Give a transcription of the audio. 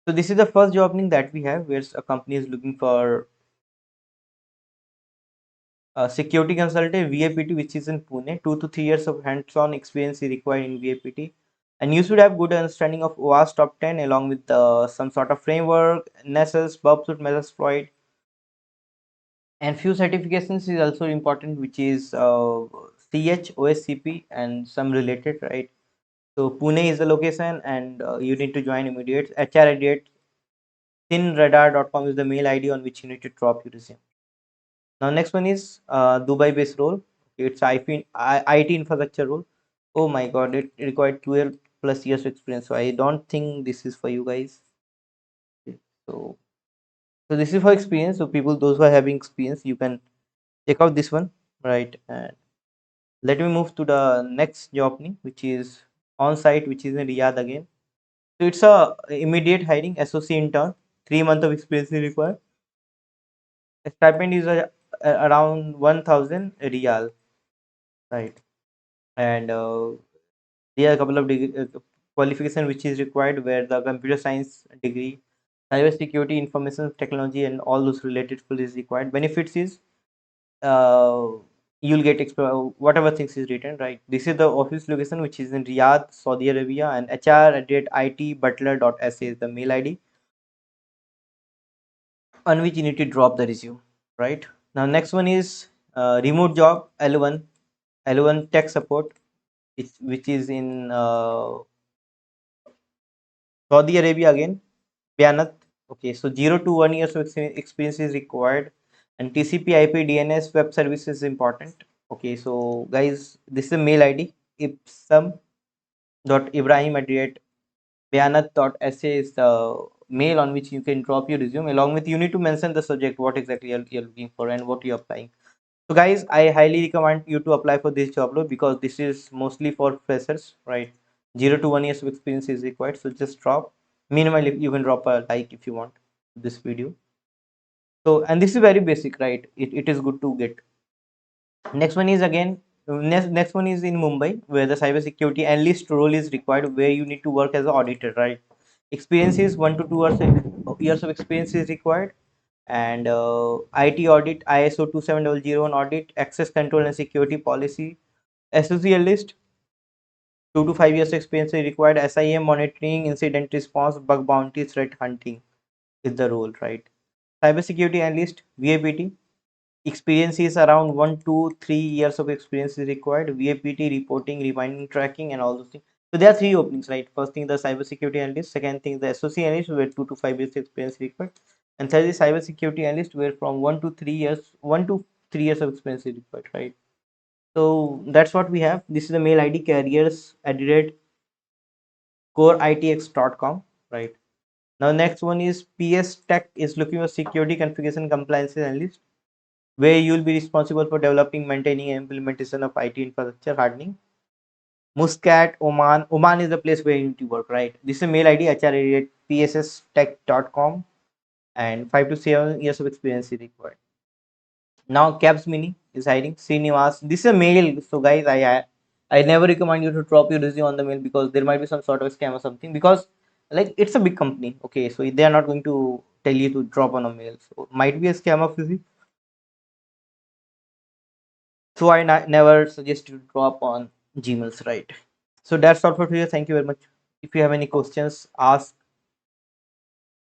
So this is the first job opening that we have, where a company is looking for a security consultant, VAPT, which is in Pune. 2 to 3 years of hands-on experience is required in VAPT, and you should have good understanding of OWASP top 10 along with some sort of framework, Nessus, Bubsuit, Metasploit, and few certifications is also important, which is CH, OSCP, and some related, right? So Pune is the location, and you need to join immediate. HR thinradar.com is the mail ID on which you need to drop your resume. Now next one is Dubai based role. It's IT infrastructure role. Oh my god, it required 12 plus years of experience. So I don't think this is for you guys. Okay, so this is for experience. So people, those who are having experience, you can check out this one, right? And let me move to the next job opening, which is on site, which is in Riyadh again. So it's a immediate hiring associate intern. 3 months of experience is required. The stipend is around 1,000 riyal, right? And there are a couple of qualification which is required, where the computer science degree, cyber security, information technology, and all those related fields is required. Benefits is uh, you'll get whatever things is written, right? This is the office location, which is in Riyadh, Saudi Arabia, and hr@itbutler.sa is the mail ID on which you need to drop the resume, right? Now next one is remote job, L1 tech support, which is in Saudi Arabia again, Pianat. Okay, so 0 to 1 years of experience is required, and TCP IP DNS web service is important. Okay, so guys, this is a mail ID. Ipsum.ibrahim@bayanat.sa is the mail on which you can drop your resume. Along with, you need to mention the subject, what exactly you're looking for and what you're applying. So guys, I highly recommend you to apply for this job role, because this is mostly for freshers, right? 0 to 1 years of experience is required. So just drop. Meanwhile, if you can drop a like if you want this video. So, and this is very basic, right? It is good to get. Next one is again, next one is in Mumbai, where the cybersecurity analyst role is required, where you need to work as an auditor, right? Experience is 1 to 2 years of experience is required, and IT audit, ISO 27001 audit, access control and security policy, associate list, 2 to 5 years experience is required, SIM monitoring, incident response, bug bounty, threat hunting is the role, right? Cybersecurity analyst, VAPT, experience is around 1 to 3 years of experience is required, VAPT reporting, reminding, tracking, and all those things. So there are three openings, right? First thing, the cybersecurity analyst. Second thing, the associate analyst, where 2 to 5 years experience required. And third is cybersecurity analyst, where from 1 to 3 years of experience is required, right? So that's what we have. This is the mail ID, careers@coreitx.com, right? Now next one is PS Tech is looking for security configuration compliance analyst, where you will be responsible for developing, maintaining, and implementation of IT infrastructure hardening. Muscat, Oman. Oman is the place where you need to work, right? This is mail ID, hr@psstech.com, and 5 to 7 years of experience is required. Now Cabs Mini is hiring Srinivas. This is a mail, so guys, I never recommend you to drop your resume on the mail, because there might be some sort of scam or something. Because like, it's a big company, okay, so they are not going to tell you to drop on a mail. So might be a scam of this. So I never suggest you drop on Gmails, right? So that's all for today. Thank you very much. If you have any questions, ask